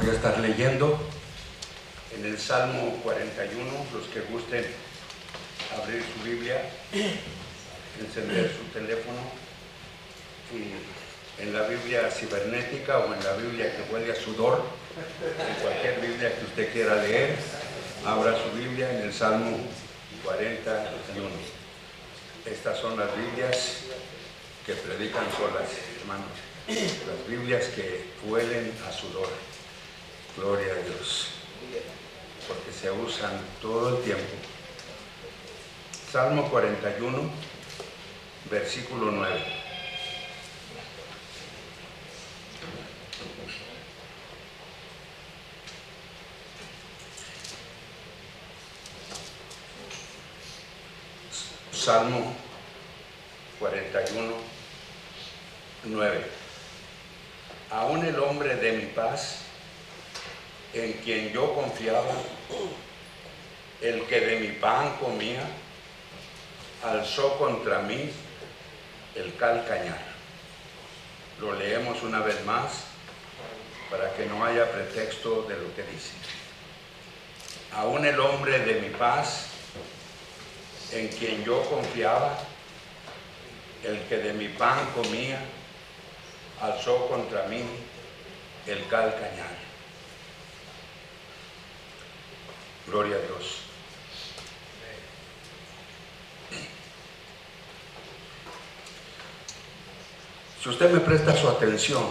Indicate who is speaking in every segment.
Speaker 1: voy a estar leyendo en el Salmo 41, los que gusten abrir su Biblia, encender su teléfono y en la Biblia cibernética o en la Biblia que huele a sudor, en cualquier Biblia que usted quiera leer, abra su Biblia en el Salmo 41. Estas son las Biblias que predican solas, hermanos. Las Biblias que huelen a sudor. Gloria a Dios. Porque se usan todo el tiempo. Salmo 41, versículo 9. Salmo 41, 9. Aún el hombre de mi paz, en quien yo confiaba, el que de mi pan comía, alzó contra mí el calcañar. Lo leemos una vez más para que no haya pretexto de lo que dice. Aún el hombre de mi paz, en quien yo confiaba, el que de mi pan comía, alzó contra mí el calcañar. Gloria a Dios. Si usted me presta su atención,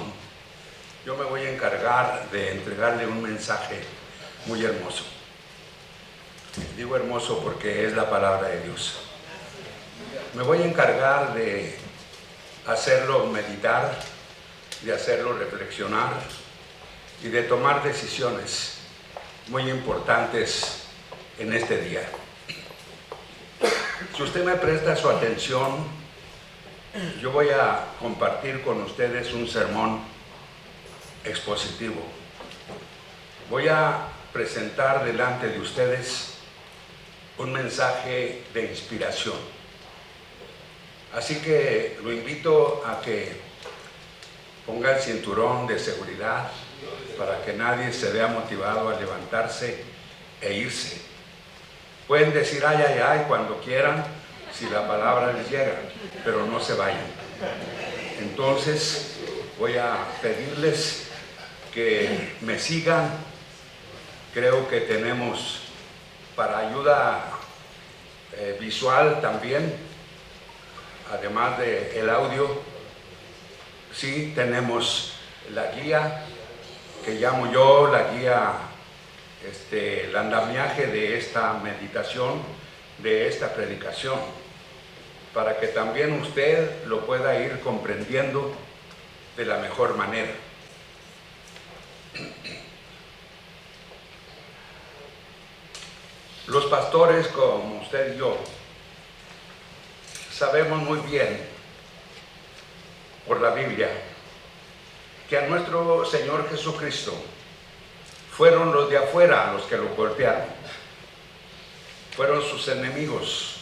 Speaker 1: yo me voy a encargar de entregarle un mensaje muy hermoso. Digo hermoso porque es la palabra de Dios. Me voy a encargar de hacerlo meditar, de hacerlo reflexionar y de tomar decisiones muy importantes en este día. Si usted me presta su atención, yo voy a compartir con ustedes un sermón expositivo. Voy a presentar delante de ustedes un mensaje de inspiración. Así que lo invito a que ponga el cinturón de seguridad para que nadie se vea motivado a levantarse e irse. Pueden decir ay, ay, ay cuando quieran, si la palabra les llega, pero no se vayan. Entonces voy a pedirles que me sigan. Creo que tenemos para ayuda visual también, además del audio, sí tenemos la guía que llamo yo la guía, el andamiaje de esta meditación, de esta predicación, para que también usted lo pueda ir comprendiendo de la mejor manera. Los pastores, como usted y yo, sabemos muy bien por la Biblia que a nuestro Señor Jesucristo fueron los de afuera los que lo golpearon. Fueron sus enemigos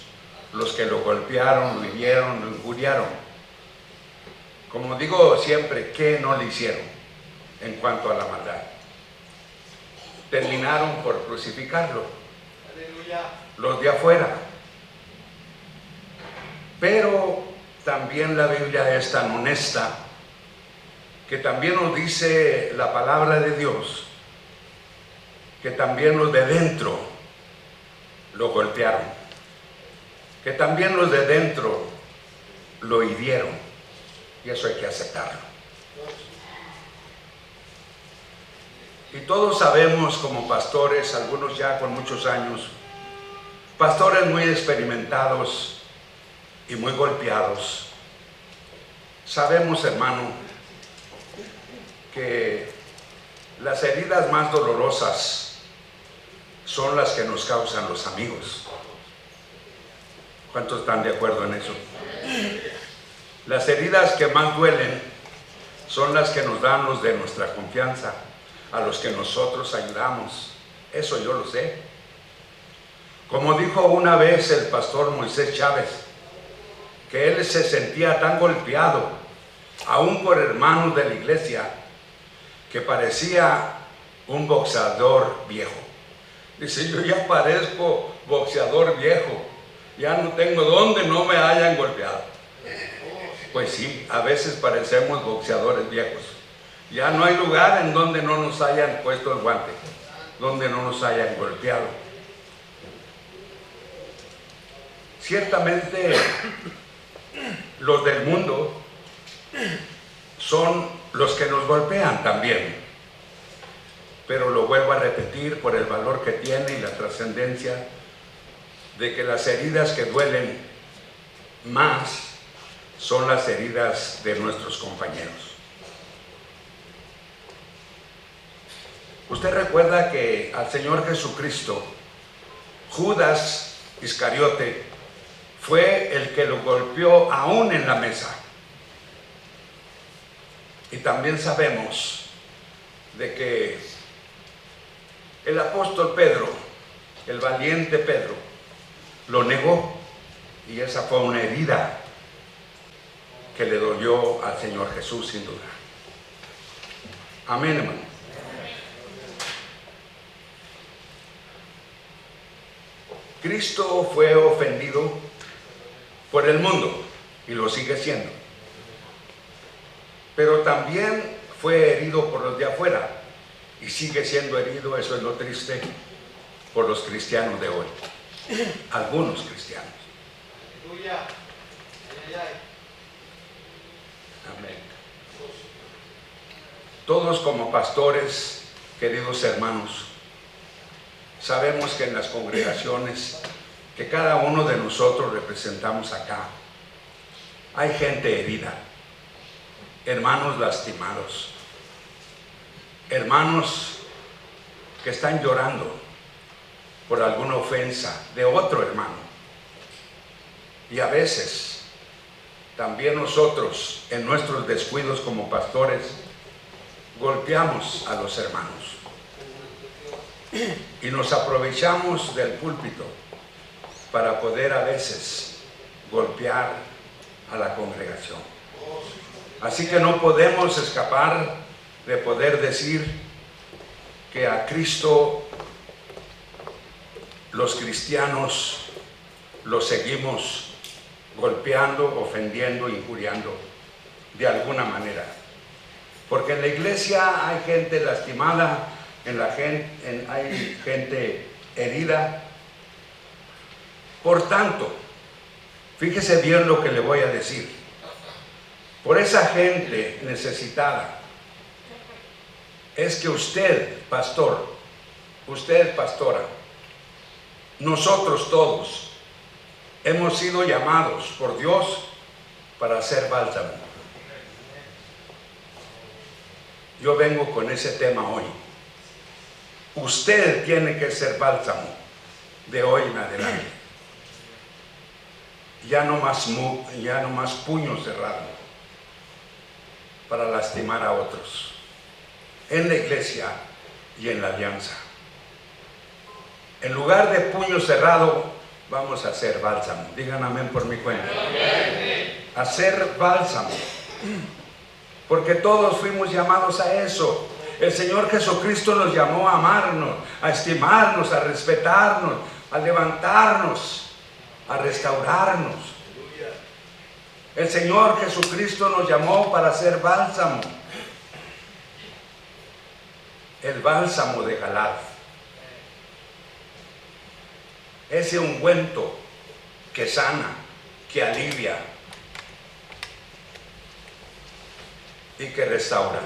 Speaker 1: los que lo golpearon, lo hirieron, lo injuriaron. Como digo siempre, ¿qué no le hicieron en cuanto a la maldad? Terminaron por crucificarlo. Los de afuera. Pero también la Biblia es tan honesta que también nos dice la palabra de Dios que también los de dentro lo golpearon, que también los de dentro lo hirieron, y eso hay que aceptarlo. Y todos sabemos como pastores, algunos ya con muchos años, pastores muy experimentados y muy golpeados, sabemos, hermano, que las heridas más dolorosas son las que nos causan los amigos. ¿Cuántos están de acuerdo en eso? Las heridas que más duelen son las que nos dan los de nuestra confianza, a los que nosotros ayudamos. Eso yo lo sé. Como dijo una vez el pastor Moisés Chávez, que él se sentía tan golpeado, aún por hermanos de la iglesia, que parecía un boxeador viejo. Dice, yo ya parezco boxeador viejo, ya no tengo donde no me hayan golpeado. Pues sí, a veces parecemos boxeadores viejos. Ya no hay lugar en donde no nos hayan puesto el guante, donde no nos hayan golpeado. Ciertamente, los del mundo son los que nos golpean también. Pero lo vuelvo a repetir por el valor que tiene y la trascendencia de que las heridas que duelen más son las heridas de nuestros compañeros. Usted recuerda que al Señor Jesucristo, Judas Iscariote, fue el que lo golpeó aún en la mesa. Y también sabemos de que el apóstol Pedro, el valiente Pedro, lo negó, y esa fue una herida que le dolió al Señor Jesús sin duda. Amén, hermano. Cristo fue ofendido por el mundo y lo sigue siendo, pero también fue herido por los de afuera y sigue siendo herido, eso es lo triste, por los cristianos de hoy, algunos cristianos. Amén. Todos como pastores, queridos hermanos, sabemos que en las congregaciones que cada uno de nosotros representamos acá, hay gente herida, hermanos lastimados, hermanos que están llorando por alguna ofensa de otro hermano. Y a veces también nosotros, en nuestros descuidos como pastores, golpeamos a los hermanos y nos aprovechamos del púlpito para poder a veces golpear a la congregación. Así que no podemos escapar de poder decir que a Cristo los cristianos los seguimos golpeando, ofendiendo, injuriando de alguna manera. Porque en la iglesia hay gente lastimada, hay gente herida. Por tanto, fíjese bien lo que le voy a decir. Por esa gente necesitada, es que usted, pastor, usted, pastora, nosotros todos, hemos sido llamados por Dios para hacer bálsamo. Yo vengo con ese tema hoy. Usted tiene que ser bálsamo de hoy en adelante. Ya no más puño cerrado para lastimar a otros en la iglesia y en la alianza. En lugar de puño cerrado, vamos a hacer bálsamo. Digan amén por mi cuenta. Hacer bálsamo. Porque todos fuimos llamados a eso. El Señor Jesucristo nos llamó a amarnos, a estimarnos, a respetarnos, a levantarnos, a restaurarnos. El Señor Jesucristo nos llamó para hacer bálsamo. El bálsamo de Galad. Ese ungüento que sana, que alivia y que restaura.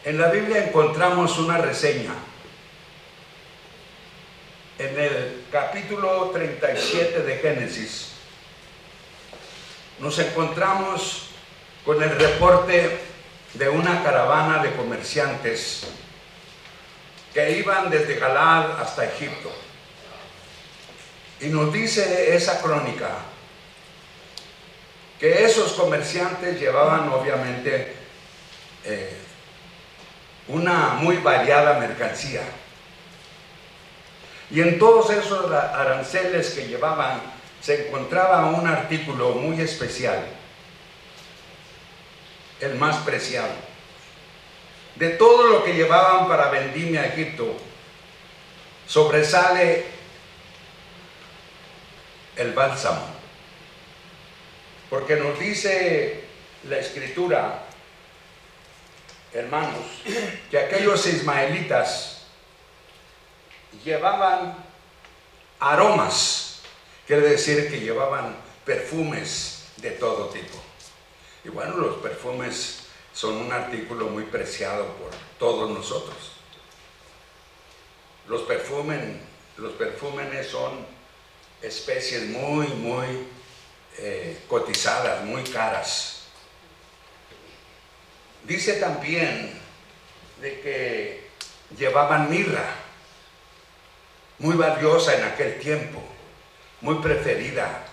Speaker 1: En la Biblia encontramos una reseña. En el capítulo 37 de Génesis nos encontramos con el reporte de una caravana de comerciantes que iban desde Galad hasta Egipto. Y nos dice esa crónica que esos comerciantes llevaban obviamente una muy variada mercancía. Y en todos esos aranceles que llevaban se encontraba un artículo muy especial, el más preciado, De todo lo que llevaban para vendimia a Egipto, sobresale el bálsamo. Porque nos dice la Escritura, hermanos, que aquellos ismaelitas llevaban aromas, quiere decir que llevaban perfumes de todo tipo. Y bueno, los perfumes son un artículo muy preciado por todos nosotros. Los perfúmenes son especies muy cotizadas, muy caras. Dice también de que llevaban mirra, muy valiosa en aquel tiempo, muy preferida.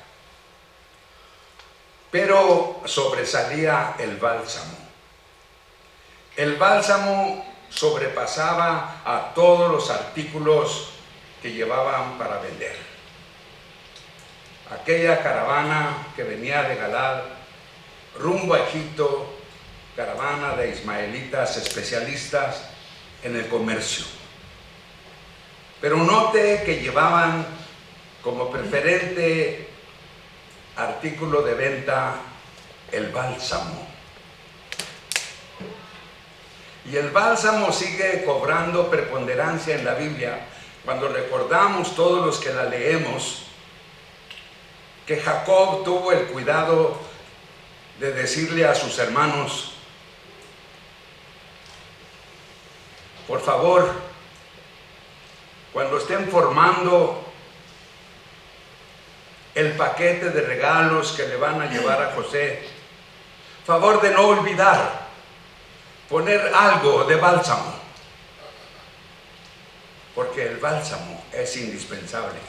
Speaker 1: Pero sobresalía el bálsamo. El bálsamo sobrepasaba a todos los artículos que llevaban para vender. Aquella caravana que venía de Galad rumbo a Egipto, caravana de ismaelitas especialistas en el comercio. Pero note que llevaban como preferente artículo de venta el bálsamo. Y el bálsamo sigue cobrando preponderancia en la Biblia cuando recordamos, todos los que la leemos, que Jacob tuvo el cuidado de decirle a sus hermanos: por favor, cuando estén formando el paquete de regalos que le van a llevar a José, favor de no olvidar poner algo de bálsamo, porque el bálsamo es indispensable.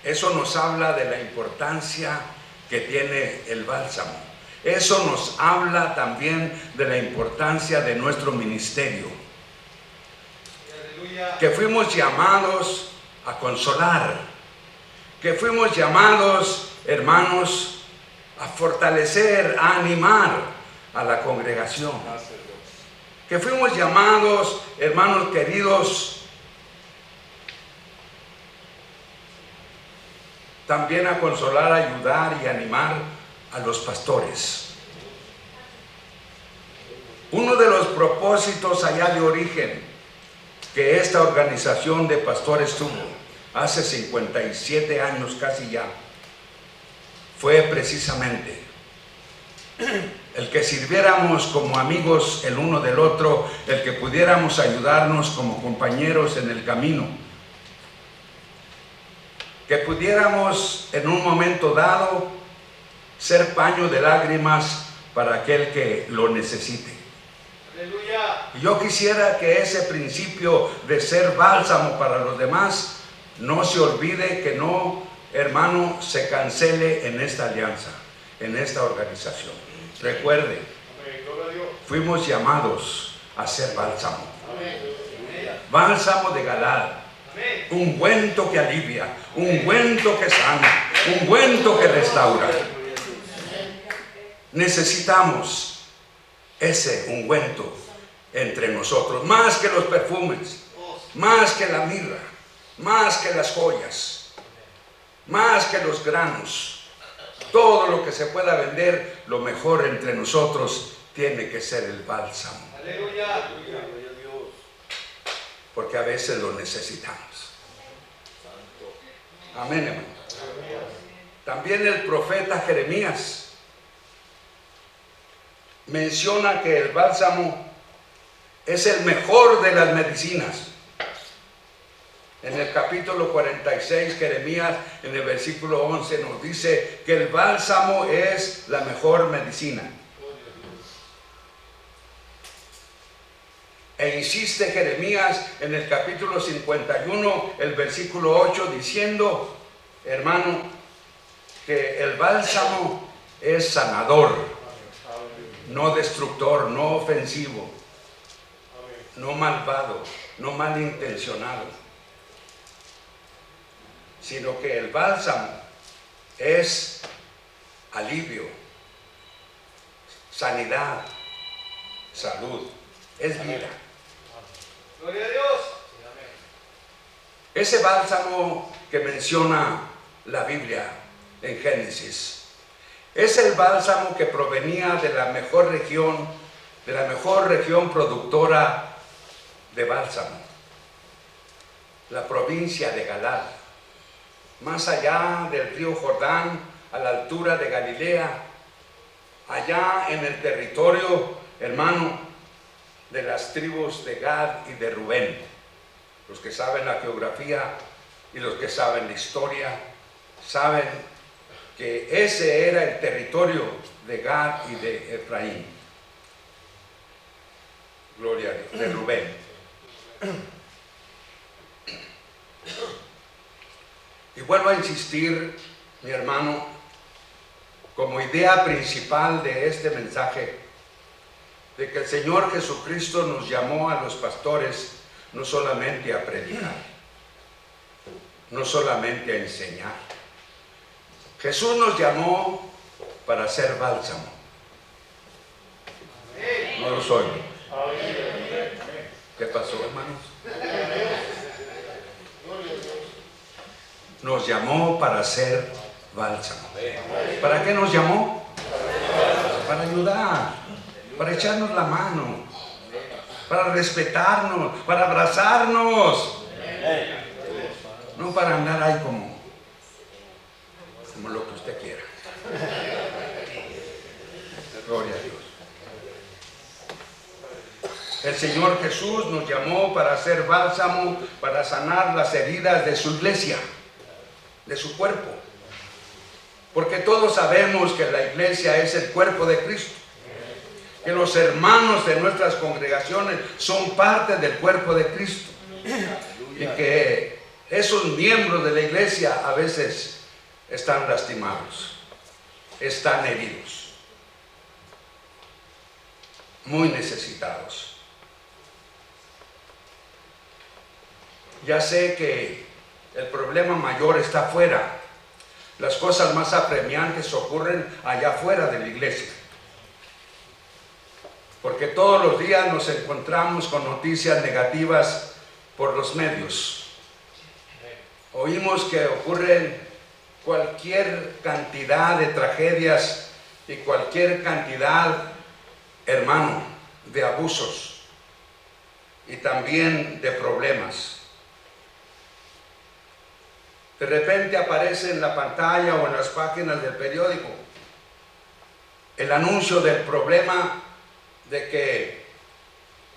Speaker 1: Eso nos habla de la importancia que tiene el bálsamo. Eso nos habla también de la importancia de nuestro ministerio. Que fuimos llamados a consolar, que fuimos llamados, hermanos, a fortalecer, a animar a la congregación, que fuimos llamados, hermanos queridos, también a consolar, ayudar y animar a los pastores. Uno de los propósitos allá de origen que esta organización de pastores tuvo hace 57 años casi ya, fue precisamente el que sirviéramos como amigos el uno del otro, el que pudiéramos ayudarnos como compañeros en el camino, que pudiéramos en un momento dado ser paño de lágrimas para aquel que lo necesite. Aleluya. Y yo quisiera que ese principio de ser bálsamo para los demás no se olvide, que no, hermano, se cancele en esta alianza, en esta organización. Recuerde, fuimos llamados a ser bálsamo. Bálsamo de Galad, ungüento que alivia, ungüento que sana, ungüento que restaura. Necesitamos ese ungüento entre nosotros, más que los perfumes, más que la mirra, más que las joyas, más que los granos. Todo lo que se pueda vender, lo mejor entre nosotros tiene que ser el bálsamo. Aleluya. Porque a veces lo necesitamos. Amén, hermano. También el profeta Jeremías menciona que el bálsamo es el mejor de las medicinas. En el capítulo 46, Jeremías, en el versículo 11, nos dice que el bálsamo es la mejor medicina. E insiste Jeremías en el capítulo 51, el versículo 8, diciendo, hermano, que el bálsamo es sanador, no destructor, no ofensivo, no malvado, no malintencionado, sino que el bálsamo es alivio, sanidad, salud, es vida.
Speaker 2: Gloria a Dios.
Speaker 1: Ese bálsamo que menciona la Biblia en Génesis es el bálsamo que provenía de la mejor región productora de bálsamo, la provincia de Galad, más allá del río Jordán, a la altura de Galilea, allá en el territorio, hermano, de las tribus de Gad y de Rubén. Los que saben la geografía y los que saben la historia saben que ese era el territorio de Gad y de Efraín. Gloria a Dios, de Rubén. Y vuelvo a insistir, mi hermano, como idea principal de este mensaje, de que el Señor Jesucristo nos llamó a los pastores no solamente a predicar, no solamente a enseñar. Jesús nos llamó para hacer bálsamo. No los oigo. ¿Qué pasó, hermanos? Nos llamó para hacer bálsamo. ¿Para qué nos llamó? Para ayudar, para echarnos la mano, para respetarnos, para abrazarnos, no para andar ahí como lo que usted quiera. Gloria a Dios. El Señor Jesús nos llamó para hacer bálsamo, para sanar las heridas de su iglesia, de su cuerpo. Porque todos sabemos que la iglesia es el cuerpo de Cristo, que los hermanos de nuestras congregaciones son parte del cuerpo de Cristo, y que esos miembros de la iglesia a veces están lastimados, están heridos, muy necesitados. Ya sé que el problema mayor está afuera. Las cosas más apremiantes ocurren allá afuera de la iglesia. Porque todos los días nos encontramos con noticias negativas por los medios. Oímos que ocurren cualquier cantidad de tragedias y cualquier cantidad, hermano, de abusos y también de problemas. De repente aparece en la pantalla o en las páginas del periódico el anuncio del problema de que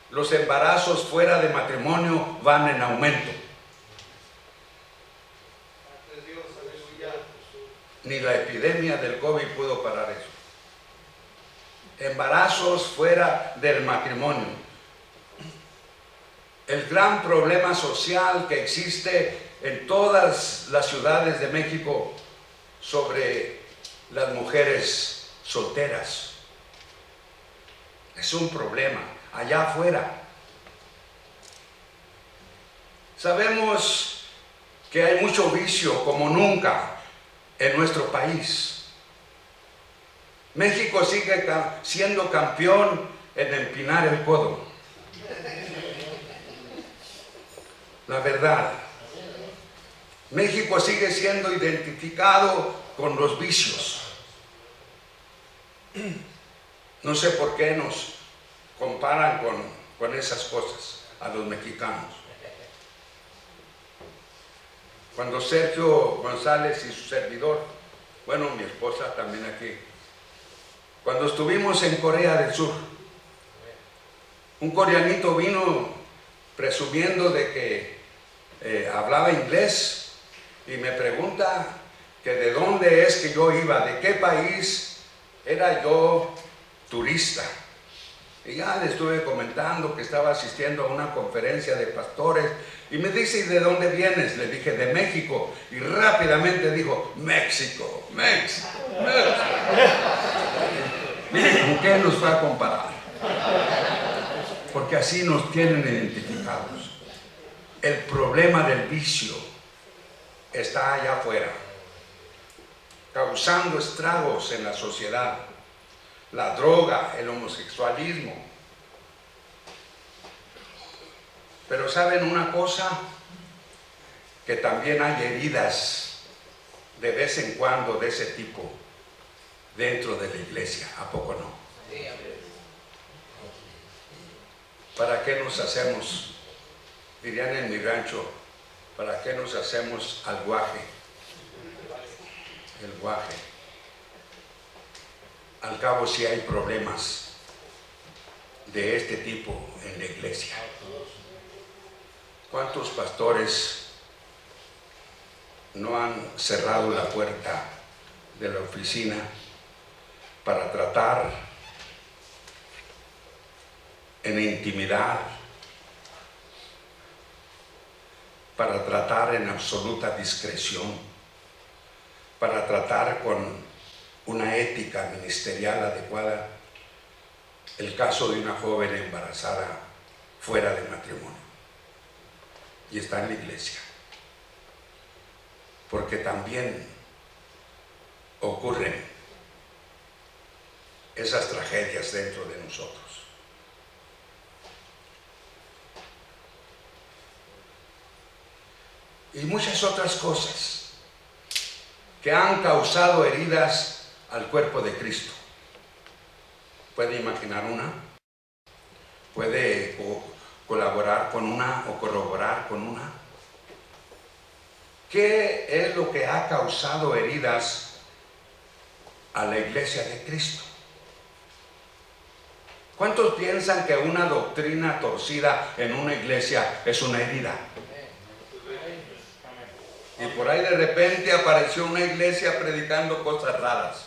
Speaker 1: los embarazos fuera de matrimonio van en aumento. Ni la epidemia del COVID pudo parar eso. Embarazos fuera del matrimonio. El gran problema social que existe en todas las ciudades de México sobre las mujeres solteras. Es un problema allá afuera. Sabemos que hay mucho vicio como nunca en nuestro país. México sigue siendo campeón en empinar el codo. La verdad. México sigue siendo identificado con los vicios. No sé por qué nos comparan con esas cosas a los mexicanos. Cuando Sergio González y su servidor, bueno, mi esposa también aquí, cuando estuvimos en Corea del Sur, un coreanito vino presumiendo de que hablaba inglés y me pregunta que de dónde es que yo iba, de qué país era yo turista. Y ya le estuve comentando que estaba asistiendo a una conferencia de pastores y me dice, ¿y de dónde vienes? Le dije, de México. Y rápidamente dijo, México, México, México. Miren, ¿con qué nos va a comparar? Porque así nos tienen identificados. El problema del vicio está allá afuera, causando estragos en la sociedad. la droga, el homosexualismo. Pero ¿saben una cosa? Que también hay heridas de vez en cuando de ese tipo dentro de la iglesia. ¿A poco no? ¿Para qué nos hacemos, dirían en mi rancho, para qué nos hacemos al guaje? El guaje. Al cabo sí hay problemas de este tipo en la iglesia. ¿Cuántos pastores no han cerrado la puerta de la oficina para tratar en intimidad, para tratar en absoluta discreción, para tratar con una ética ministerial adecuada el caso de una joven embarazada fuera de matrimonio? Y está en la iglesia, porque también ocurren esas tragedias dentro de nosotros. Y muchas otras cosas que han causado heridas al cuerpo de Cristo. ¿Puede imaginar una? ¿Puede colaborar con una o corroborar con una? ¿Qué es lo que ha causado heridas a la iglesia de Cristo? ¿Cuántos piensan que una doctrina torcida en una iglesia es una herida? Y por ahí de repente apareció una iglesia predicando cosas raras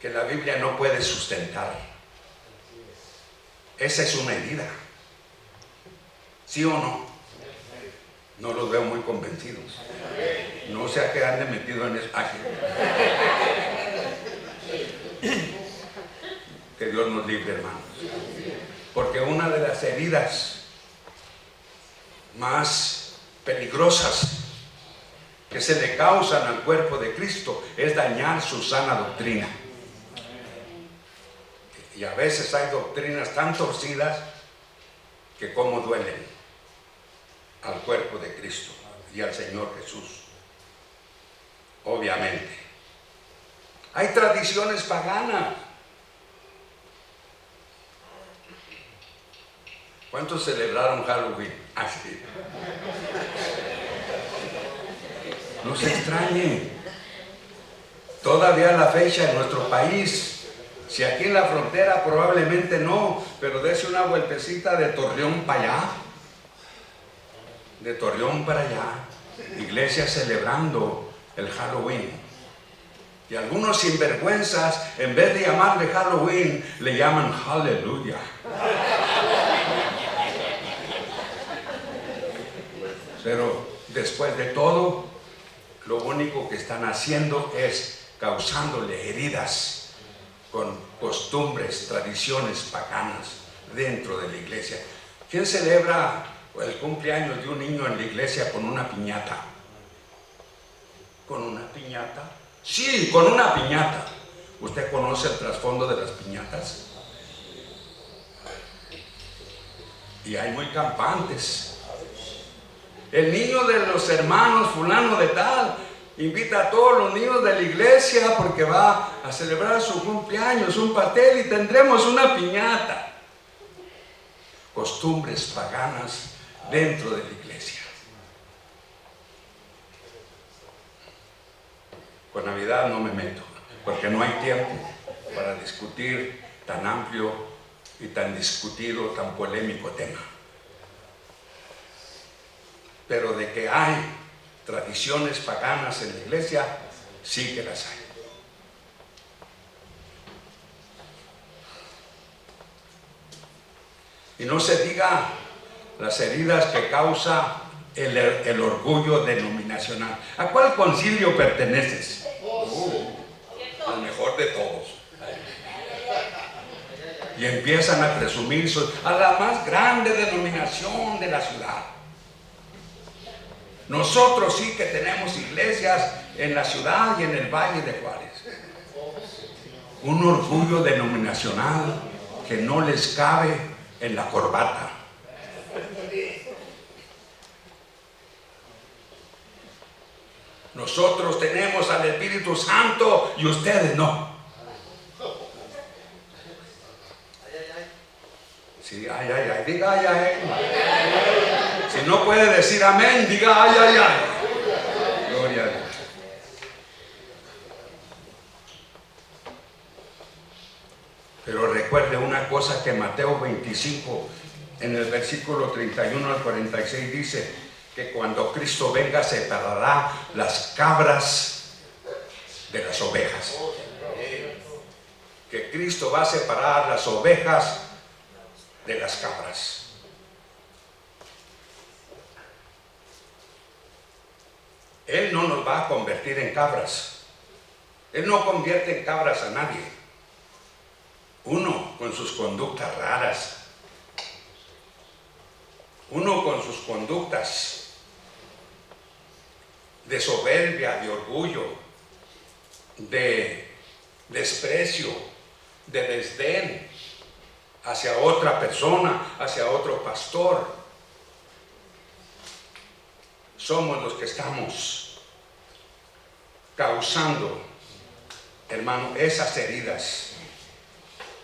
Speaker 1: que la Biblia no puede sustentar. Esa es una herida. ¿Sí o no? No los veo muy convencidos. No sea que ande metido en eso. Que Dios nos libre, hermanos. Porque una de las heridas más peligrosas que se le causan al cuerpo de Cristo es dañar su sana doctrina. Y a veces hay doctrinas tan torcidas que cómo duelen al cuerpo de Cristo y al Señor Jesús. Obviamente. Hay tradiciones paganas. ¿Cuántos celebraron Halloween? Así. No se extrañen. Todavía a la fecha en nuestro país, si aquí en la frontera probablemente no, pero dése una vueltecita de Torreón para allá. De Torreón para allá. Iglesias celebrando el Halloween. Y algunos sinvergüenzas, en vez de llamarle Halloween, le llaman Aleluya. Pero después de todo, lo único que están haciendo es causándole heridas con costumbres, tradiciones paganas dentro de la iglesia. ¿Quién celebra el cumpleaños de un niño en la iglesia con una piñata? ¿Con una piñata? Sí, con una piñata. ¿Usted conoce el trasfondo de las piñatas? Y hay muy campantes. El niño de los hermanos fulano de tal invita a todos los niños de la iglesia porque va a celebrar su cumpleaños, un pastel, y tendremos una piñata. Costumbres paganas dentro de la iglesia. Con Navidad no me meto, porque no hay tiempo para discutir tan amplio y tan discutido, tan polémico tema. Pero de que hay tradiciones paganas en la iglesia, sí que las hay. Y no se diga las heridas que causa el orgullo denominacional. ¿A cuál concilio perteneces? Al mejor de todos. Y empiezan a presumir a la más grande denominación de la ciudad. Nosotros sí que tenemos iglesias en la ciudad y en el Valle de Juárez. un orgullo denominacional que no les cabe en la corbata. Nosotros tenemos al Espíritu Santo y ustedes no. Sí, ay, ay, ay, diga ay, ay. Si no puede decir amén, diga ay, ay, ay. Gloria a Dios. Pero recuerde una cosa que Mateo 25, en el versículo 31 al 46 dice que cuando Cristo venga separará las cabras de las ovejas. Que Cristo va a separar las ovejas de las cabras. Él no nos va a convertir en cabras. Él no convierte en cabras a nadie. Uno con sus conductas raras, uno con sus conductas de soberbia, de orgullo, de desprecio, de desdén hacia otra persona, hacia otro pastor. Somos los que estamos causando, hermano, esas heridas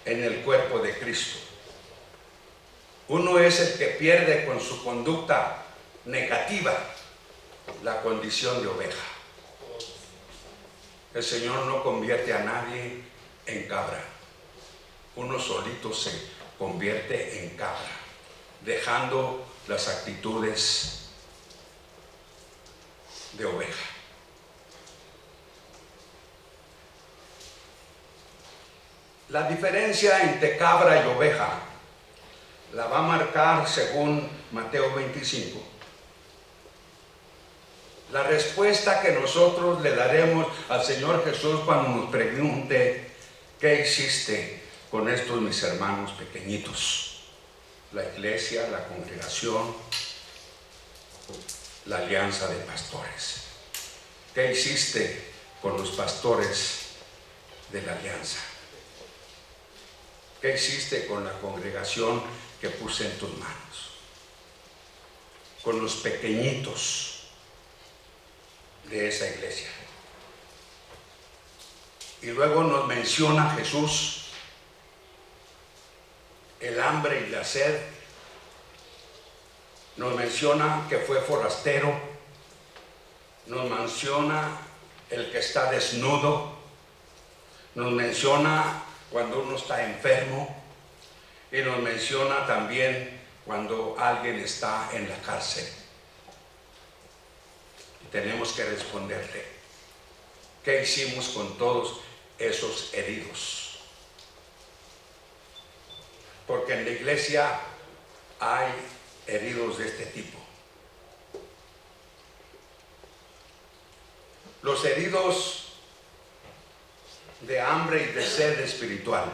Speaker 1: en el cuerpo de Cristo. Uno es el que pierde con su conducta negativa la condición de oveja. El Señor no convierte a nadie en cabra. Uno solito se convierte en cabra, dejando las actitudes de oveja. La diferencia entre cabra y oveja la va a marcar, según Mateo 25, la respuesta que nosotros le daremos al Señor Jesús cuando nos pregunte: ¿qué hiciste con estos mis hermanos pequeñitos? La iglesia, la congregación, la alianza de pastores. ¿Qué hiciste con los pastores de la alianza? ¿Qué hiciste con la congregación que puse en tus manos? Con los pequeñitos de esa iglesia. Y luego nos menciona Jesús el hambre y la sed. Nos menciona que fue forastero. Nos menciona el que está desnudo. Nos menciona cuando uno está enfermo, y nos menciona también cuando alguien está en la cárcel. Y tenemos que responderle: ¿qué hicimos con todos esos heridos? Porque en la iglesia hay heridos de este tipo. Los heridos de hambre y de sed espiritual.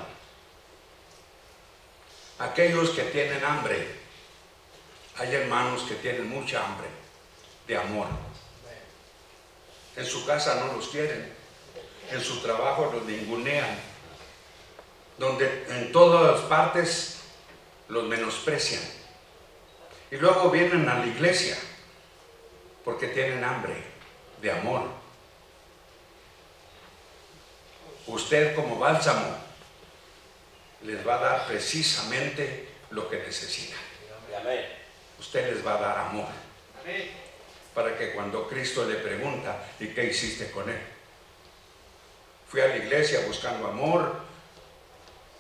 Speaker 1: Aquellos que tienen hambre. Hay hermanos que tienen mucha hambre de amor. En su casa no los quieren, en su trabajo los ningunean, donde en todas partes los menosprecian. Y luego vienen a la iglesia porque tienen hambre de amor. Usted, como bálsamo, les va a dar precisamente lo que necesitan. Usted les va a dar amor. Para que cuando Cristo le pregunta: ¿y qué hiciste con él? Fui a la iglesia buscando amor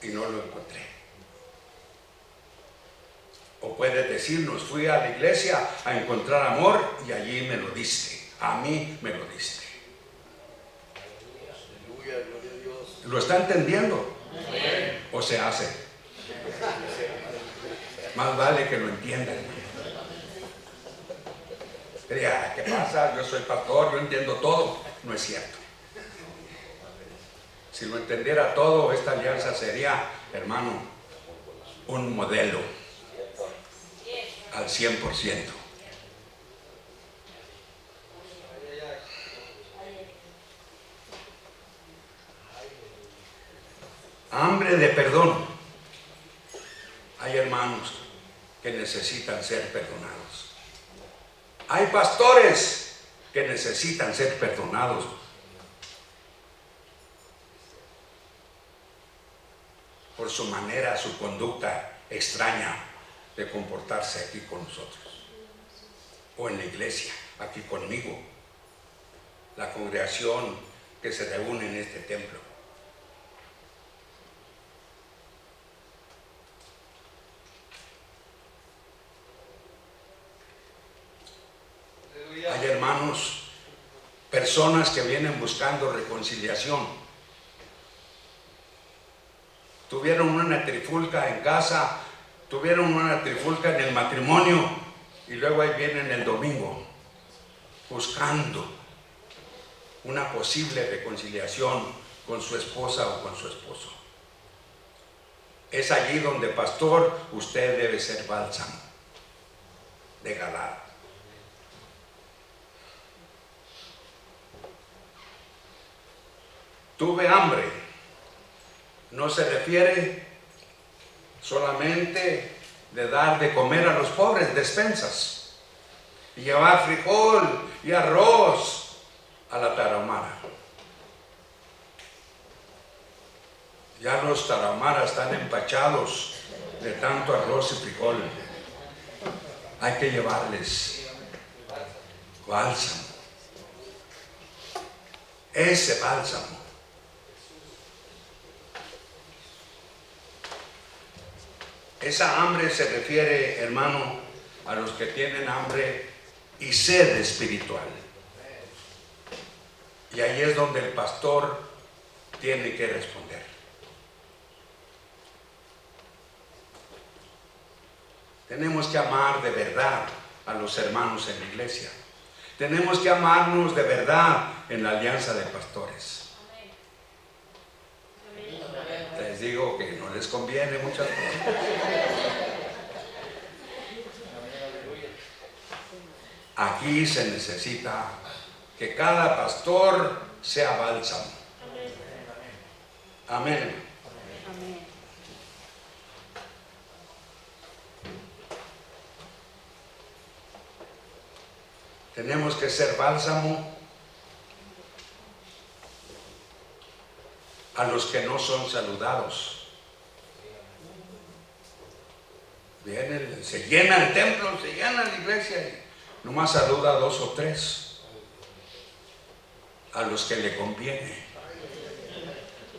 Speaker 1: y no lo encontré. O puede decirnos: fui a la iglesia a encontrar amor y allí me lo diste. A mí me lo diste. ¿Lo está entendiendo? ¿O se hace? Más vale que lo entiendan. ¿Qué pasa? Yo soy pastor, yo entiendo todo. No es cierto. Si lo entendiera todo, esta alianza sería, hermano, un modelo al 100%. hambre de perdón. Hay hermanos que necesitan ser perdonados. Hay pastores que necesitan ser perdonados. Por su manera, su conducta extraña de comportarse aquí con nosotros. O en la iglesia, aquí conmigo. La congregación que se reúne en este templo. Hay hermanos, personas que vienen buscando reconciliación. Tuvieron una trifulca en casa, tuvieron una trifulca en el matrimonio y luego ahí vienen el domingo buscando una posible reconciliación con su esposa o con su esposo. Es allí donde, pastor, usted debe ser bálsamo de Galá. Tuve hambre. No se refiere solamente de dar de comer a los pobres, despensas, y llevar frijol y arroz a la tarahumara. Ya los tarahumaras están empachados de tanto arroz y frijol. Hay que llevarles bálsamo. Ese bálsamo. Esa hambre se refiere, hermano, a los que tienen hambre y sed espiritual. Y ahí es donde el pastor tiene que responder. Tenemos que amar de verdad a los hermanos en la iglesia. Tenemos que amarnos de verdad en la alianza de pastores. Les digo que no les conviene muchas cosas. Aquí se necesita que cada pastor sea bálsamo. Amén.
Speaker 3: Amén.
Speaker 1: Tenemos que ser bálsamo a los que no son saludados. Vienen, se llena el templo, se llena la iglesia y nomás saluda a 2 o 3. A los que le conviene.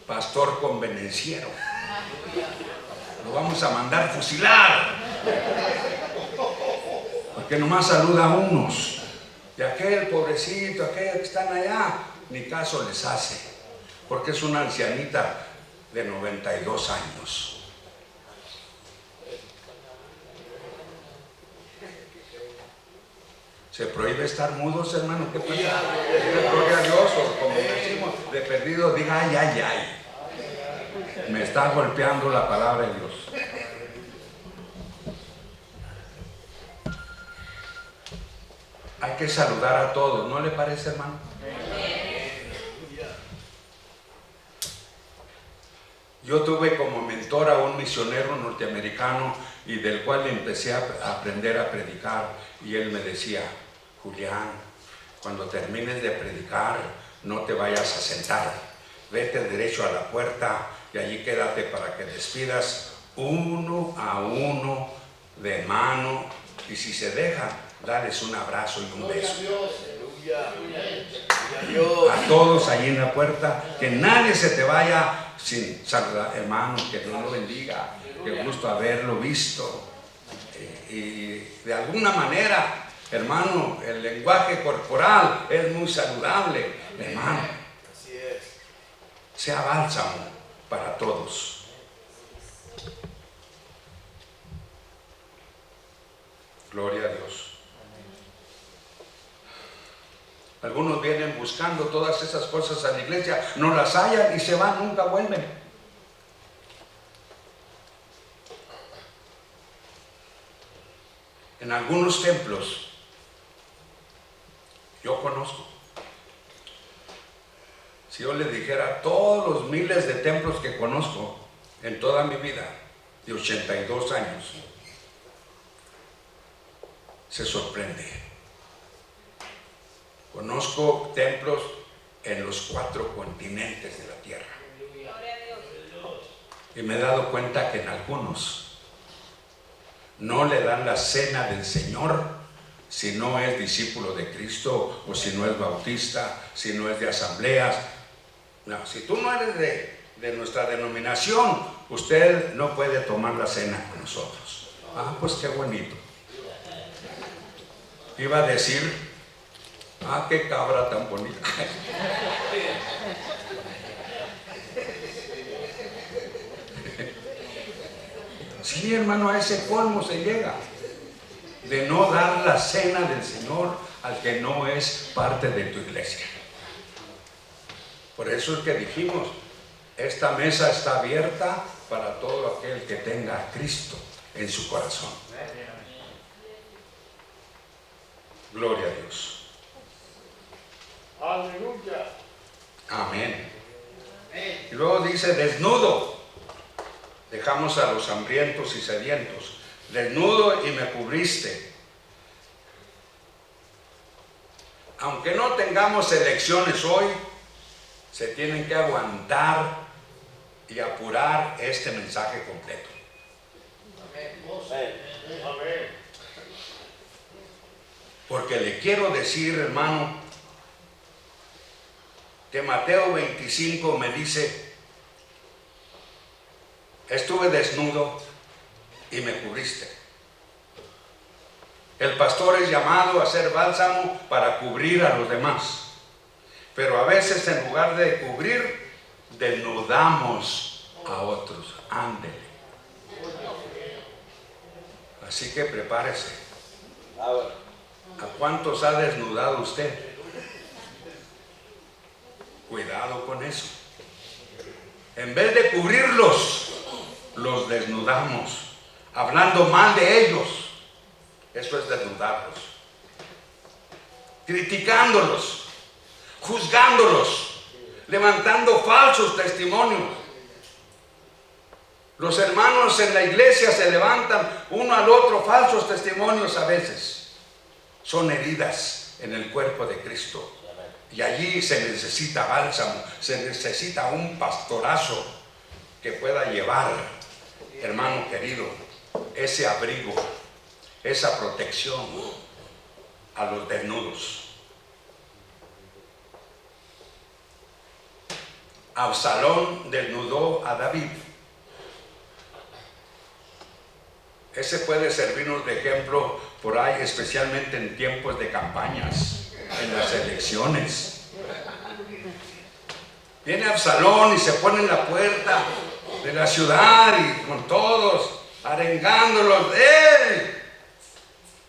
Speaker 1: Pastor convenenciero. Lo vamos a mandar fusilar. Porque nomás saluda a unos. Y aquel pobrecito, aquellos que están allá, ni caso les hace. Porque es una ancianita de 92 años. ¿Se prohíbe estar mudos, hermano? ¿Qué pasa? Diga gloria a Dios, o como decimos, de perdido, diga ay, ay, ay. Me está golpeando la palabra de Dios. Hay que saludar a todos, ¿no le parece, hermano? Yo tuve como mentor a un misionero norteamericano y del cual empecé a aprender a predicar, y él me decía: Julián, cuando termines de predicar, no te vayas a sentar, vete derecho a la puerta y allí quédate para que despidas uno a uno de mano, y si se dejan, dales un abrazo y un beso. A todos allí en la puerta, que nadie se te vaya sin saludar. Hermano, que Dios lo bendiga, qué gusto haberlo visto. Y de alguna manera, hermano, el lenguaje corporal es muy saludable, hermano. Sea bálsamo para todos. Gloria a Dios. Algunos vienen buscando todas esas cosas a la iglesia, no las hallan y se van, nunca vuelven. En algunos templos, yo conozco, Si yo le dijera todos los miles de templos que conozco en toda mi vida, de 82 años, se sorprende. Conozco templos en los 4 continentes de la tierra. Y me he dado cuenta que en algunos no le dan la cena del Señor si no es discípulo de Cristo, o si no es bautista, si no es de asambleas. No, si tú no eres de nuestra denominación, usted no puede tomar la cena con nosotros. Ah, pues qué bonito. Iba a decir, ah, qué cabra tan bonita. Sí, hermano, a ese colmo se llega, de no dar la cena del Señor al que no es parte de tu iglesia. Por eso es que dijimos, esta mesa está abierta para todo aquel que tenga a Cristo en su corazón. Gloria a Dios.
Speaker 2: Aleluya.
Speaker 1: Amén. Y luego dice, desnudo. Dejamos a los hambrientos y sedientos. Desnudo y me cubriste. Aunque no tengamos elecciones hoy, se tienen que aguantar y apurar este mensaje completo.
Speaker 2: Amén.
Speaker 1: Porque le quiero decir, hermano, que Mateo 25 me dice, estuve desnudo y me cubriste. El pastor es llamado a hacer bálsamo para cubrir a los demás. Pero a veces en lugar de cubrir, desnudamos a otros. Ándele. Así que prepárese. ¿A cuántos ha desnudado usted? Cuidado con eso. En vez de cubrirlos, los desnudamos, hablando mal de ellos. Eso es desnudarlos. Criticándolos, juzgándolos, levantando falsos testimonios. Los hermanos en la iglesia se levantan uno al otro falsos testimonios a veces. Son heridas en el cuerpo de Cristo. Y allí se necesita bálsamo, se necesita un pastorazo que pueda llevar, hermano querido, ese abrigo, esa protección a los desnudos. Absalón desnudó a David. Ese puede servirnos de ejemplo por ahí, especialmente en tiempos de campañas, en las elecciones. Viene Absalón y se pone en la puerta de la ciudad y con todos arengándolos.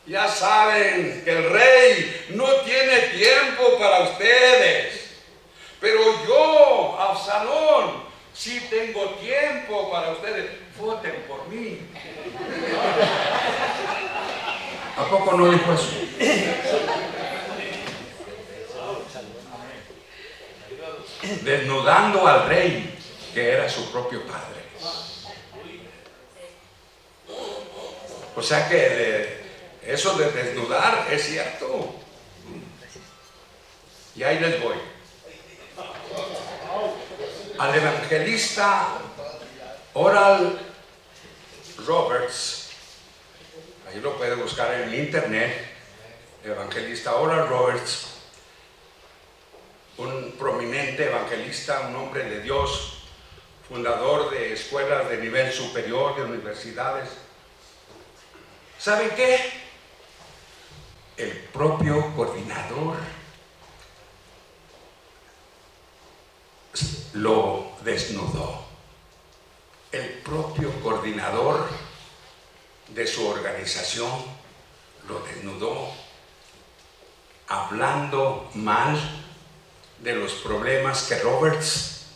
Speaker 1: Ya saben que el rey no tiene tiempo para ustedes. Pero yo, Absalón, sí tengo tiempo para ustedes. Voten por mí. ¿A poco no dijo eso? Desnudando al rey, que era su propio padre. O sea que eso de desnudar es cierto. Y ahí les voy. Al evangelista Oral Roberts, ahí lo puede buscar en internet, evangelista Oral Roberts, un prominente evangelista, un hombre de Dios, fundador de escuelas de nivel superior, de universidades. ¿Saben qué? El propio coordinador lo desnudó. El propio coordinador de su organización lo desnudó, hablando mal de los problemas que Roberts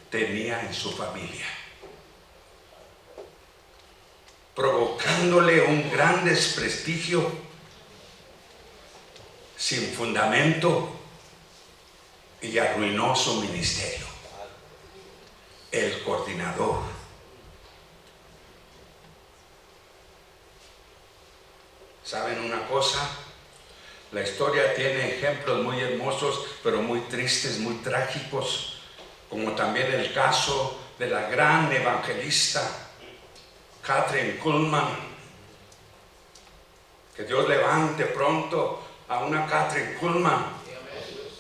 Speaker 1: tenía en su familia, provocándole un gran desprestigio sin fundamento y arruinó su ministerio. El coordinador. ¿Saben una cosa? La historia tiene ejemplos muy hermosos, pero muy tristes, muy trágicos, como también el caso de la gran evangelista Kathryn Kuhlman. Que Dios levante pronto a una Kathryn Kuhlman,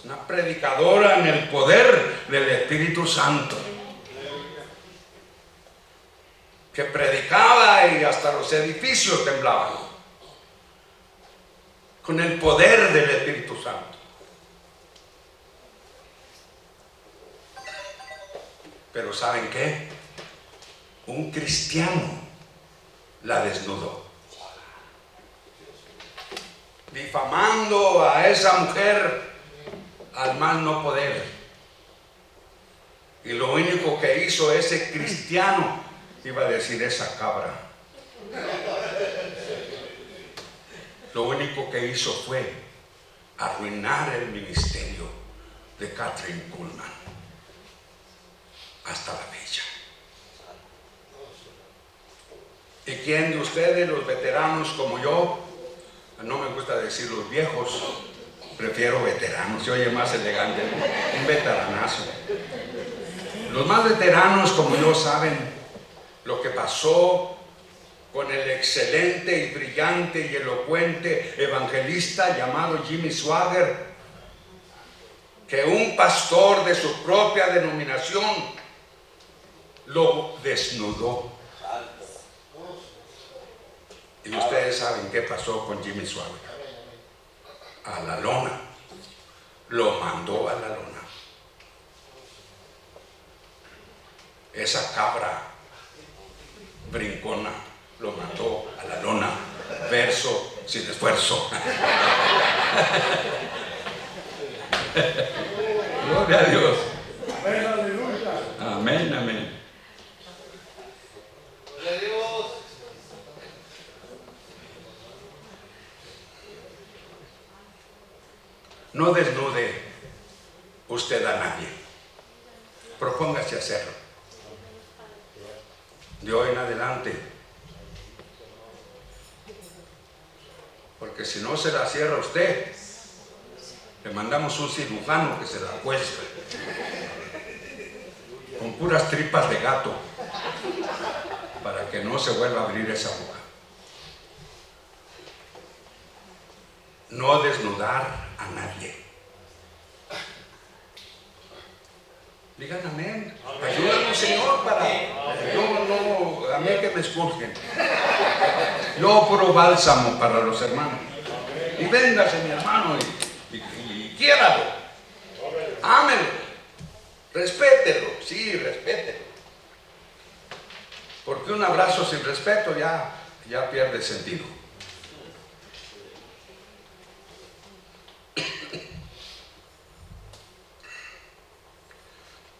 Speaker 1: una predicadora en el poder del Espíritu Santo, que predicaba y hasta los edificios temblaban con el poder del Espíritu Santo. Pero ¿saben qué? Un cristiano la desnudó, difamando a esa mujer al más no poder. Y lo único que hizo ese cristiano, iba a decir esa cabra, lo único que hizo fue arruinar el ministerio de Kathryn Kuhlman hasta la fecha. ¿Y quién de ustedes, los veteranos como yo? No me gusta decir los viejos, prefiero veteranos, se oye más elegante, un veteranazo. Los más veteranos como yo saben lo que pasó con el excelente y brillante y elocuente evangelista llamado Jimmy Swaggart, que un pastor de su propia denominación lo desnudó. Y ustedes saben qué pasó con Jimmy Swaggart. A la lona. Lo mandó a la lona. Esa cabra brincona lo mandó a la lona. Verso sin esfuerzo. Gloria a Dios. Amén, amén.
Speaker 2: Gloria a Dios.
Speaker 1: No desnude usted a nadie. Propóngase a hacerlo. De hoy en adelante. Porque si no se la cierra usted, le mandamos un cirujano que se la cueste con puras tripas de gato para que no se vuelva a abrir esa boca. No desnudar a nadie. Digan amén. Ayúdanos, Señor, para a mí que me escogen. Yo puro bálsamo para los hermanos. Y véngase mi hermano y quiéralo. Ámelo. Respételo. Sí, respételo. Porque un abrazo sin respeto ya pierde sentido.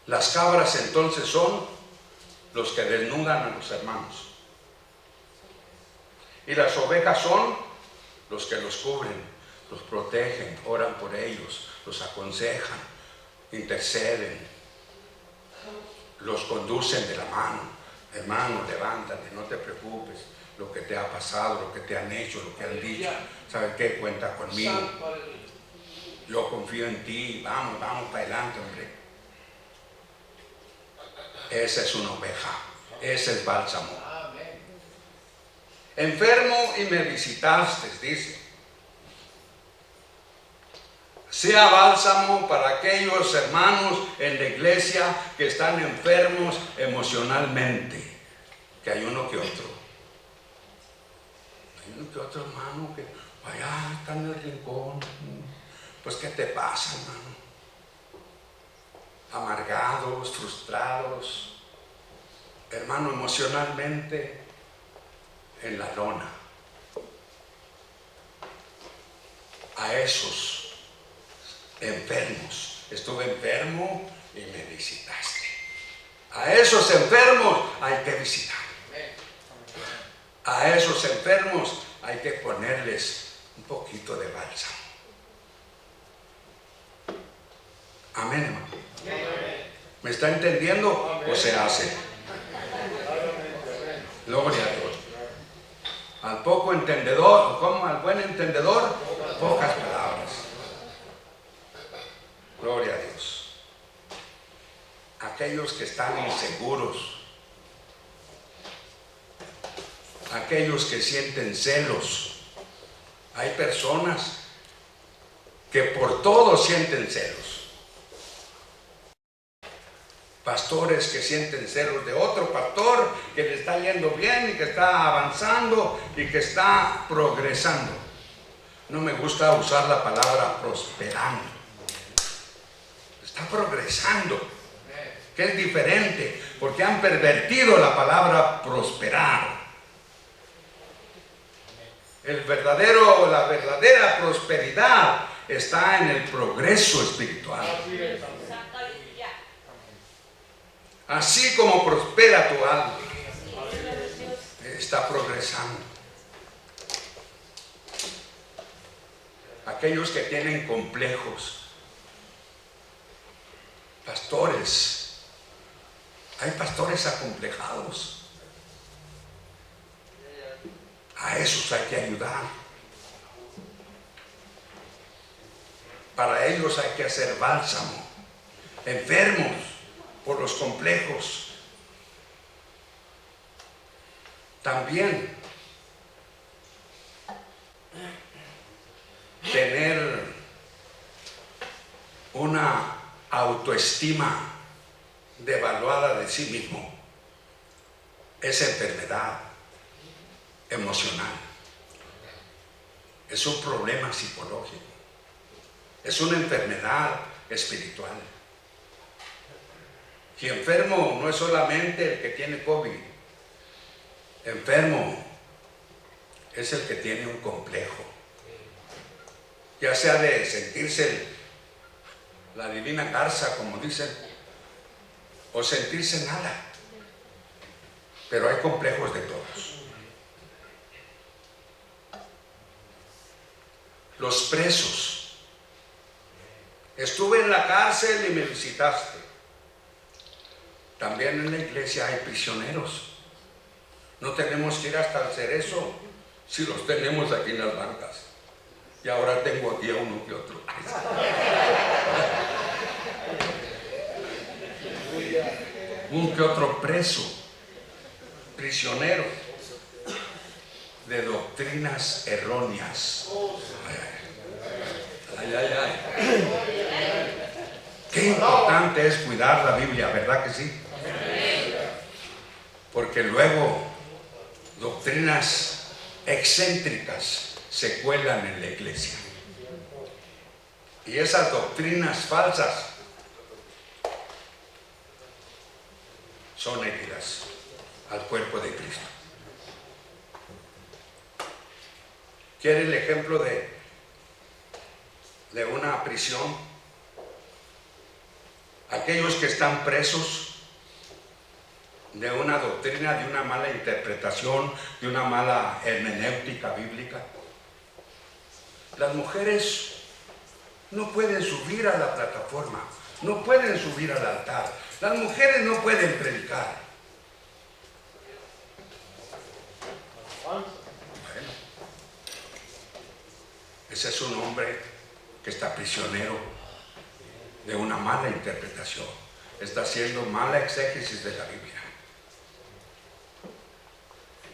Speaker 1: Las cabras entonces son los que desnudan a los hermanos. Y las ovejas son los que los cubren, los protegen, oran por ellos, los aconsejan, interceden, los conducen de la mano. Hermano, levántate, no te preocupes, lo que te ha pasado, lo que te han hecho, lo que han dicho. ¿Sabes qué? Cuenta conmigo. Yo confío en ti, vamos para adelante, hombre. Esa es una oveja, ese es bálsamo. Enfermo y me visitaste, dice. Sea bálsamo para aquellos hermanos en la iglesia que están enfermos emocionalmente, que hay uno que otro. Hay uno que otro hermano que allá está en el rincón. Pues ¿qué te pasa, hermano? Amargados, frustrados, hermano, emocionalmente en la lona. A esos enfermos, estuve enfermo y me visitaste. A esos enfermos hay que visitar. A esos enfermos hay que ponerles un poquito de bálsamo. Amén, hermano. ¿Me está entendiendo? O se hace. Gloria a Dios. Al poco entendedor, como al buen entendedor, pocas palabras. Gloria a Dios. Aquellos que están inseguros, aquellos que sienten celos. Hay personas que por todo sienten celos. Pastores que sienten celos de otro pastor que le está yendo bien y que está avanzando y que está progresando. No me gusta usar la palabra prosperando. Está progresando, que es diferente, porque han pervertido la palabra prosperar. La verdadera prosperidad está en el progreso espiritual. Así como prospera tu alma, está progresando. Aquellos que tienen complejos, pastores, hay pastores acomplejados. A esos hay que ayudar. Para ellos hay que hacer bálsamo. Enfermos por los complejos. También tener una autoestima devaluada de sí mismo es enfermedad emocional, es un problema psicológico, es una enfermedad espiritual. Y enfermo no es solamente el que tiene COVID, enfermo es el que tiene un complejo, ya sea de sentirse la divina garza, como dicen, o sentirse nada, pero hay complejos de todos. Los presos. Estuve en la cárcel y me visitaste. También en la iglesia hay prisioneros. No tenemos que ir hasta el Cerezo si los tenemos aquí en las bancas. Y ahora tengo aquí a uno que otro. Un que otro preso, prisionero de doctrinas erróneas. Ay, ay, ay. Qué importante es cuidar la Biblia, ¿verdad que sí? Porque luego doctrinas excéntricas se cuelan en la iglesia. Y esas doctrinas falsas son heridas al cuerpo de Cristo. ¿Quiere el ejemplo de una prisión? Aquellos que están presos de una doctrina, de una mala interpretación, de una mala hermenéutica bíblica. Las mujeres no pueden subir a la plataforma, no pueden subir al altar. Las mujeres no pueden predicar. Bueno, ese es un hombre que está prisionero de una mala interpretación. Está haciendo mala exégesis de la Biblia.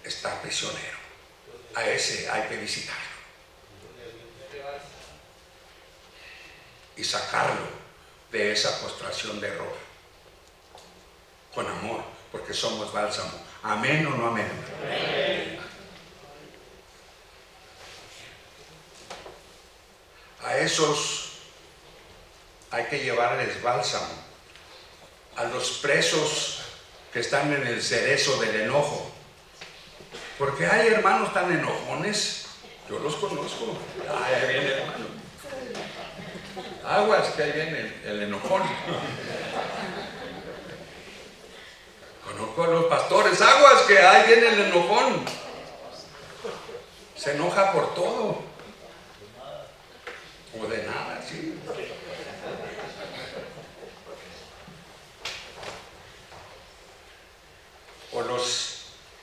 Speaker 1: Está prisionero. A ese hay que visitarlo y sacarlo de esa postración de error con amor, porque somos bálsamo. ¿Amén o no amén? Amén. A esos hay que llevarles bálsamo. A los presos que están en el cerezo del enojo, porque hay hermanos tan enojones, yo los conozco. Ay, ahí viene el hermano. Aguas que ahí viene el enojón. Conozco a los pastores, aguas que ahí viene el enojón. Se enoja por todo. O de nada, sí.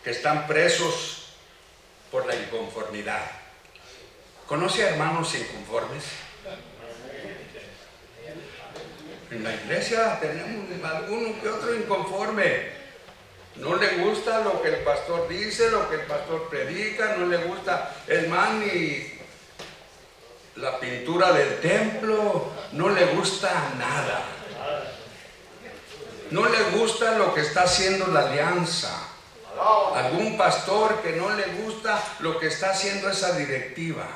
Speaker 1: que están presos por la inconformidad. ¿Conoce a hermanos inconformes? En la iglesia tenemos alguno que otro inconforme. No le gusta lo que el pastor dice, lo que el pastor predica, no le gusta, es más, ni la pintura del templo, no le gusta nada. No le gusta lo que está haciendo la alianza. Algún pastor que no le gusta lo que está haciendo esa directiva.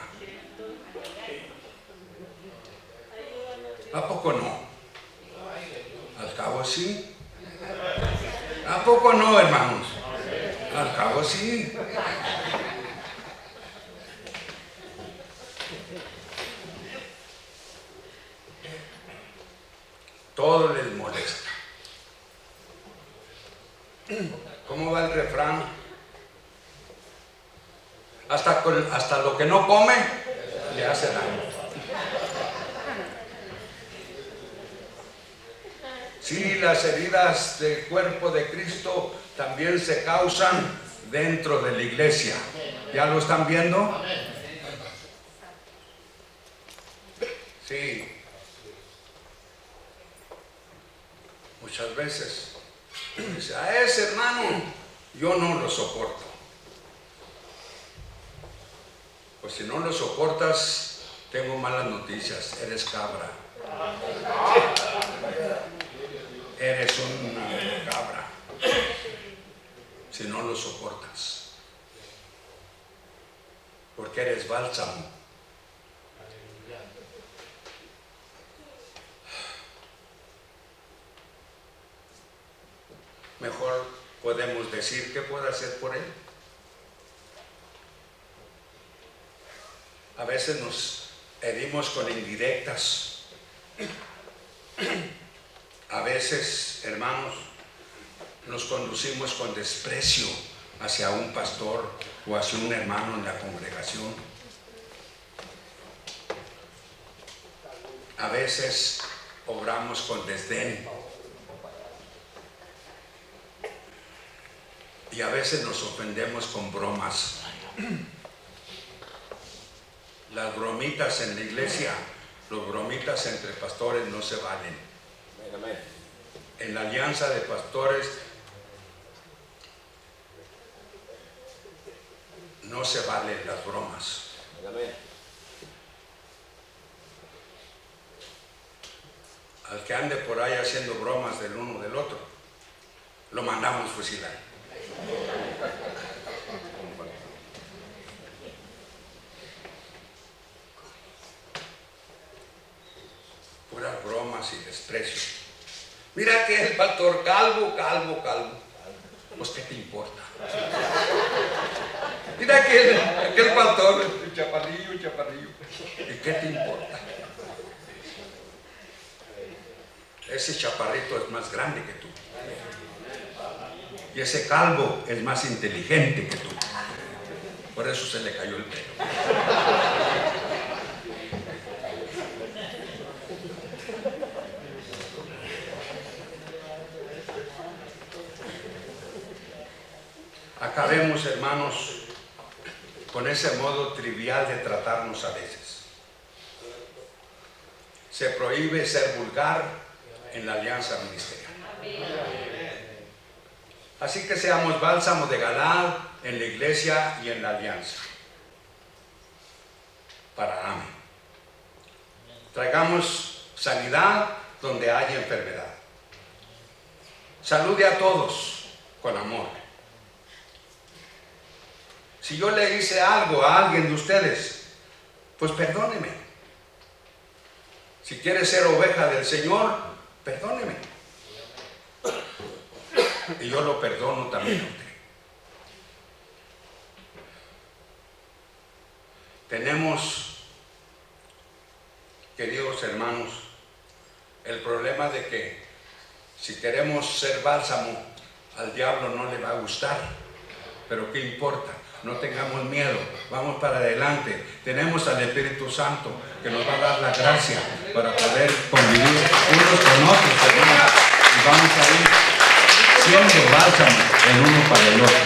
Speaker 1: ¿A poco no? Al cabo sí. ¿A poco no, hermanos? Al cabo sí. Todo les molesta. ¿Cómo va el refrán? Hasta lo que no come le hace daño. Sí, las heridas del cuerpo de Cristo también se causan dentro de la iglesia. ¿Ya lo están viendo? Sí. Muchas veces dice, a ese hermano yo no lo soporto. Pues si no lo soportas, tengo malas noticias, eres cabra. Eres una cabra si no lo soportas, porque eres bálsamo. Mejor podemos decir, ¿qué puedo hacer por él? A veces nos herimos con indirectas. A veces, hermanos, nos conducimos con desprecio hacia un pastor o hacia un hermano en la congregación. A veces obramos con desdén. Y a veces nos ofendemos con bromas. Las bromitas en la iglesia, los bromitas entre pastores no se valen. En la alianza de pastores no se valen las bromas. Al que ande por ahí haciendo bromas del uno del otro, lo mandamos fusilar. Puras bromas y desprecio. Mira que el pastor calvo. Pues ¿qué te importa? Mira que aquel pastor chaparrillo. ¿Y qué te importa? Ese chaparrito es más grande que tú. Y ese calvo es más inteligente que tú. Por eso se le cayó el pelo. Acabemos, hermanos, con ese modo trivial de tratarnos a veces. Se prohíbe ser vulgar en la alianza ministerial. Así que seamos bálsamo de Galaad en la iglesia y en la alianza. Para amén. Traigamos sanidad donde haya enfermedad. Salude a todos con amor. Si yo le hice algo a alguien de ustedes, pues perdóneme. Si quiere ser oveja del Señor, perdóneme. Y yo lo perdono también a usted. Tenemos, queridos hermanos, el problema de que si queremos ser bálsamo, al diablo no le va a gustar. Pero ¿qué importa? No tengamos miedo, vamos para adelante. Tenemos al Espíritu Santo que nos va a dar la gracia para poder convivir unos con otros, hermanos, y vamos a ir siendo bálsamo el uno para el otro.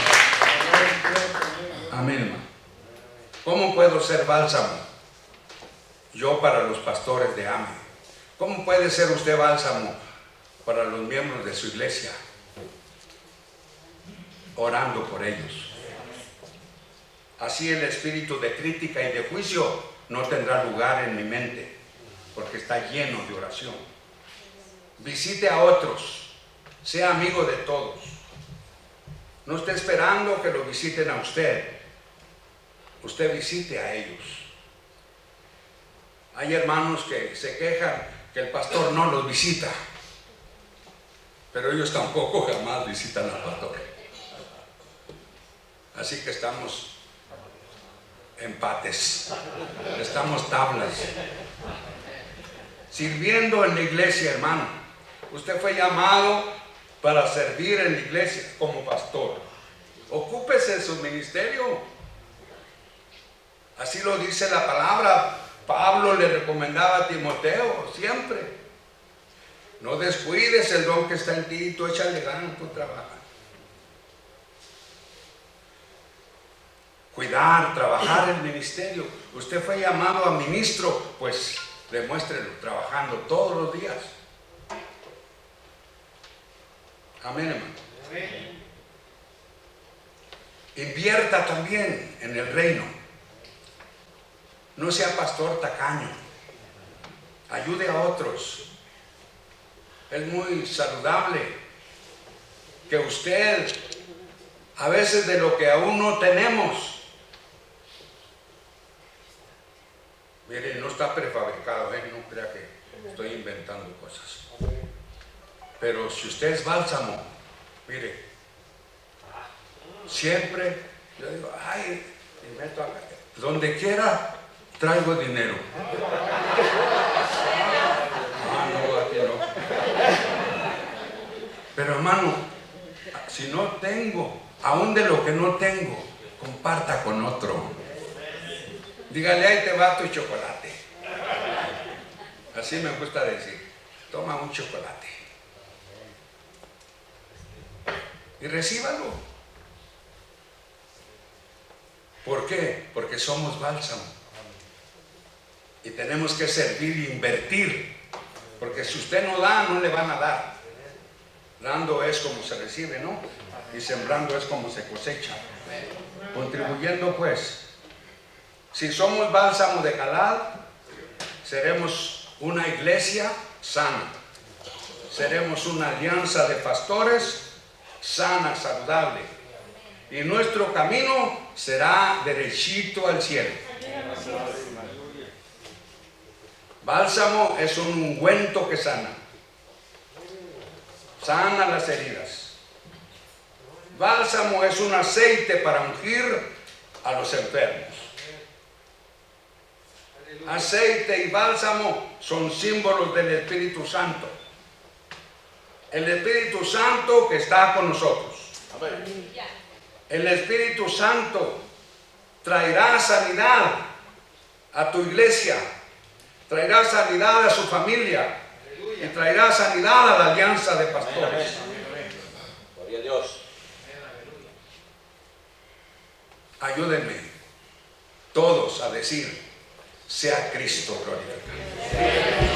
Speaker 1: ser bálsamo, yo para los pastores de AME. ¿Cómo puede ser usted bálsamo para los miembros de su iglesia? Orando por ellos. Así el espíritu de crítica y de juicio no tendrá lugar en mi mente, porque está lleno de oración. Visite a otros, sea amigo de todos. No esté esperando que lo visiten a usted. Usted visite a ellos. Hay hermanos que se quejan que el pastor no los visita, pero ellos tampoco jamás visitan al pastor. Así que estamos empates, estamos tablas. Sirviendo en la iglesia, hermano. Usted fue llamado para servir en la iglesia como pastor. Ocúpese de su ministerio. Así lo dice la palabra. Pablo le recomendaba a Timoteo siempre: no descuides el don que está en ti, tú échale ganas, tú trabaja. Cuidar, trabajar el ministerio. Usted fue llamado a ministro, pues demuéstrelo trabajando todos los días. Amén, hermano. Amén. Invierta también en el reino. No sea pastor tacaño. Ayude a otros. Es muy saludable que usted, a veces de lo que aún no tenemos, mire, no está prefabricado, no crea que estoy inventando cosas. Pero si usted es bálsamo, mire, siempre yo digo, ay, me meto acá. Donde quiera traigo dinero. Ah, no, aquí no. Pero hermano, si no tengo, aún de lo que no tengo, comparta con otro. Dígale, ahí te va tu chocolate. Así me gusta decir, toma un chocolate. Y recíbalo. ¿Por qué? Porque somos bálsamo. Y tenemos que servir e invertir. Porque si usted no da, no le van a dar. Dando es como se recibe, ¿no? Y sembrando es como se cosecha. Contribuyendo, pues. Si somos bálsamo de Jalal, seremos una iglesia sana. Seremos una alianza de pastores sana, saludable. Y nuestro camino será derechito al cielo. Bálsamo es un ungüento que sana. Sana las heridas. Bálsamo es un aceite para ungir a los enfermos. Aceite y bálsamo son símbolos del Espíritu Santo. El Espíritu Santo que está con nosotros. El Espíritu Santo traerá sanidad a tu iglesia, traerá sanidad a su familia y traerá sanidad a la alianza de pastores.
Speaker 2: Gloria a Dios.
Speaker 1: Ayúdenme todos a decir: sea Cristo glorificado.